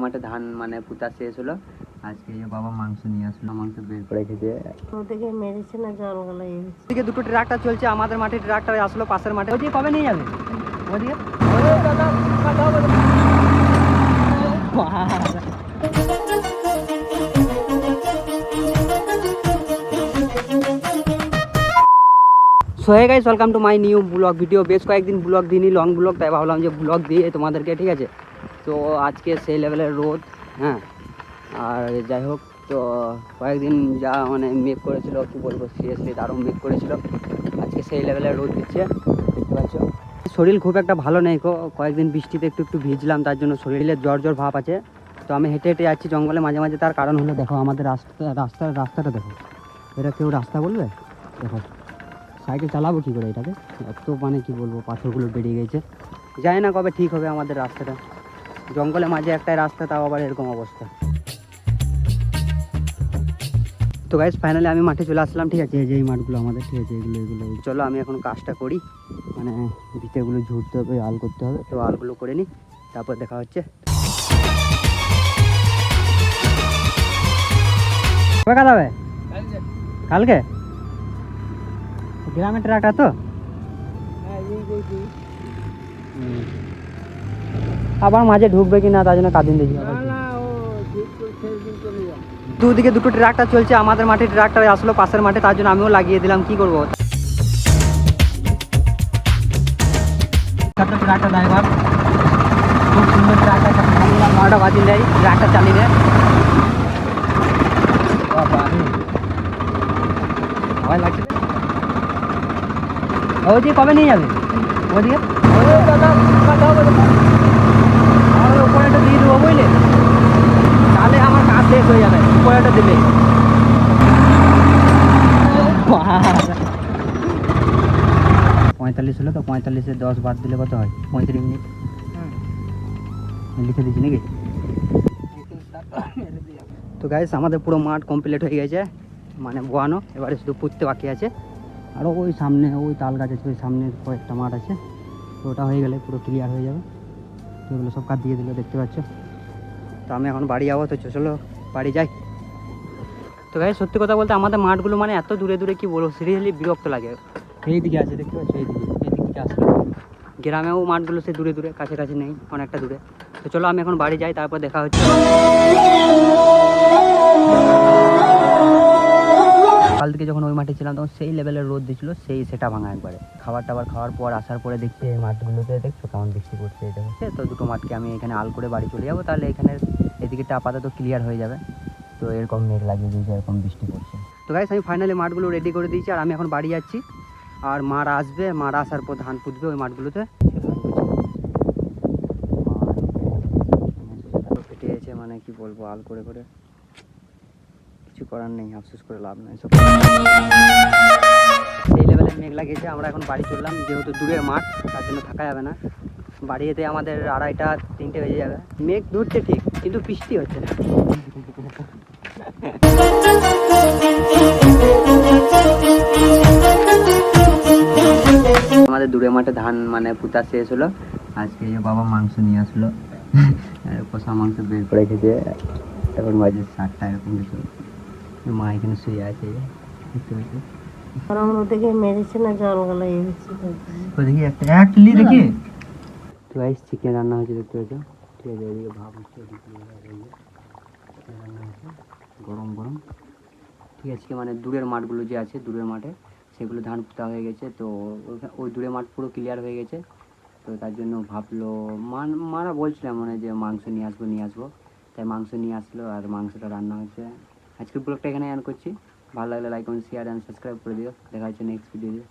মাঠে ধান মানে পুতা শেষ হলো। আজকে বাবা মাংস নিয়ে আসলো, মাংস বের করে খেতে ওদিকে মেরেছে না জল গলা। এদিকে দুটো ট্রাক্টর চলছে, আমাদের মাঠে ট্রাক্টর আসলো পাশের মাঠে। ওদিকে কবে নিয়ে যাবে? ওদিকে so hey guys, welcome to my new blog video. বেশ কয়েকদিন ব্লগ দিইনি, লং ব্লগ, তাই ভাবলাম যে ব্লগ দিয়ে তোমাদেরকে, ঠিক আছে। তো আজকে সেই লেভেলের রোদ, হ্যাঁ। আর যাই হোক, তো কয়েকদিন যা মানে মেঘ করেছিল, কী বলবো, সিরিয়াসলি দারুণ মেঘ করেছিল। আজকে সেই লেভেলের রোদ দিচ্ছে, দেখতে পাচ্ছ। শরীর খুব একটা ভালো নেই, কয়েকদিন বৃষ্টিতে একটু একটু ভিজলাম, তার জন্য শরীরে জ্বর ভাব আছে। তো আমি হেঁটে হেঁটে যাচ্ছি জঙ্গলে মাঝে মাঝে। তার কারণ হলো, দেখো আমাদের রাস্তাটা দেখো। এটা কেউ রাস্তা বলবে? দেখো সাইকেল চালাবো কী করে এটাকে, এত মানে কি বলবো, পাথরগুলো বেরিয়ে গেছে। জানি না কবে ঠিক হবে আমাদের রাস্তাটা। জঙ্গলে মাঝে একটাই রাস্তা, তাও আবার এরকম অবস্থা। তো গাইস ফাইনালি আমি মাঠে চলে আসলাম, ঠিক আছে। এই যে এই মাঠগুলো আমাদের, ঠিক আছে, এগুলো চলো আমি এখন কাজটা করি। মানে ভিতেগুলো ঝুড়তে হবে, আল করতে হবে, তো আলগুলো করে নিই, তারপর দেখা হচ্ছে। কবে কাজ হবে? কালকে গ্রামের ট্রাকটা তো আবার মাঝে ঢুকবে কি না, তার জন্য কাদিন দেখি। দুদিকে দুটো ট্রাক্টর চলছে, আমাদের মাঠে ট্রাক্টর আসলো পাশের মাঠে, তার জন্য আমিও লাগিয়ে দিলাম, কি করবো। ট্রাক্টর ড্রাইভার খুব সুন্দর ট্রাক্টর, 9টা বাজিয়ে দেয় ট্রাক্টর চালিয়ে। ভয় লাগছে। ওদিকে কবে নিয়ে যাবে? ওদিকে উপরেটা দিয়ে দেবো, বুঝলে, তাহলে আমার কাজ শেষ হয়ে যাবে। উপরেটা দেবে 45 হলো, তো 45-এ 10 বাদ দিলে কত হয়? 35 মিনিট লিখে দিচ্ছি নাকি। তো গাইস আমাদের পুরো মাঠ কমপ্লিট হয়ে গেছে, মানে বোয়ানো। এবারে শুধু পুঁততে বাকি আছে। আর ওই সামনে ওই তাল গাছ আছে, ওই সামনে কয়েকটা মাঠ আছে, তো ওটা হয়ে গেলে পুরো ক্লিয়ার হয়ে যাবে। তো এগুলো সব কাজ দিয়ে দিল, দেখতে পাচ্ছ। তো আমি এখন বাড়ি যাবো, তো চলো বাড়ি যাই। তো গাইস সত্যি কথা বলতে আমাদের মাঠগুলো মানে এত দূরে দূরে, কি বলবো, সিরিয়াসলি বিরক্ত লাগে। এইদিকে আছে, দেখতে পাচ্ছ, এইদিকে থেকে আসলে গ্রামেও মাঠগুলো সে দূরে দূরে, কাছাকাছি নেই, অনেকটা দূরে। তো চলো আমি এখন বাড়ি যাই, তারপর দেখা হচ্ছে। কাল থেকে যখন ওই মাঠে ছিলাম, তখন সেই লেভেলের রোদ দিচ্ছিল, সেই সেটা ভাঙা একবারে। খাবার টাবার খাওয়ার পর আসার পরে দেখছি এই মাঠগুলোতে, দেখছো কেমন বৃষ্টি পড়ছে, এটা হচ্ছে। তো দুটো মাঠকে আমি এখানে আল করে বাড়ি চলে যাবো, তাহলে এখানে এদিকেটা আপাতত ক্লিয়ার হয়ে যাবে। তো এরকম মেঘ লাগিয়ে দিয়েছে, এরকম বৃষ্টি পড়ছে। তো গাইস আমি ফাইনালি মাঠগুলো রেডি করে দিয়েছি, আর আমি এখন বাড়ি যাচ্ছি। আর মারা আসবে, মারা আসার পর ধান পুঁতবে ওই মাঠগুলোতে। ফেটে গেছে, মানে কি বলবো, আল করে করে, কিছু করার নেই, আফসোস করে লাভ নাই। সব সেই লেভেলের মেঘ লাগিয়েছে। আমরা এখন বাড়ি চললাম, যেহেতু দূরের মাঠ, তার জন্য থাকা যাবে না। বাড়ি যেতে আমাদের 2:30 3টে বেজে যাবে। মেঘ ধরছে ঠিক, কিন্তু বৃষ্টি হচ্ছে না। আমাদের দূরের মাঠে ধান মানে পুতা শেষ হলো। আজকে বাবা মাংস নিয়ে আসলো, কষা মাংস বের করে খেতে। এখন বাজে 7টা এরকম কিছু। মা এখানে শুয়ে আছে, দেখতে পাচ্ছি। ওদিকে মেরেছে না জল গলা। দেখি একটা দেখি। তো গাইস চিকেন রান্না হয়েছে, দেখতে পাচ্ছ, ঠিক আছে। ওইদিকে ভাব হচ্ছে, রান্না হচ্ছে গরম গরম, ঠিক আছে। মানে দূরের মাঠগুলো যে আছে, দূরের মাঠে সেগুলো ধান পোতা হয়ে গেছে। তো ওই দূরের মাঠ পুরো ক্লিয়ার হয়ে গেছে। তো তার জন্য ভাবলো মারা বলছিলাম মানে যে মাংস নিয়ে আসবো, তাই মাংস নিয়ে আসলো, আর মাংসটা রান্না হচ্ছে। আজকের ব্লগটা এখানে এন্ড করছি। ভালো লাগলে like comment share and subscribe করে দিও। দেখা হচ্ছে নেক্সট ভিডিও।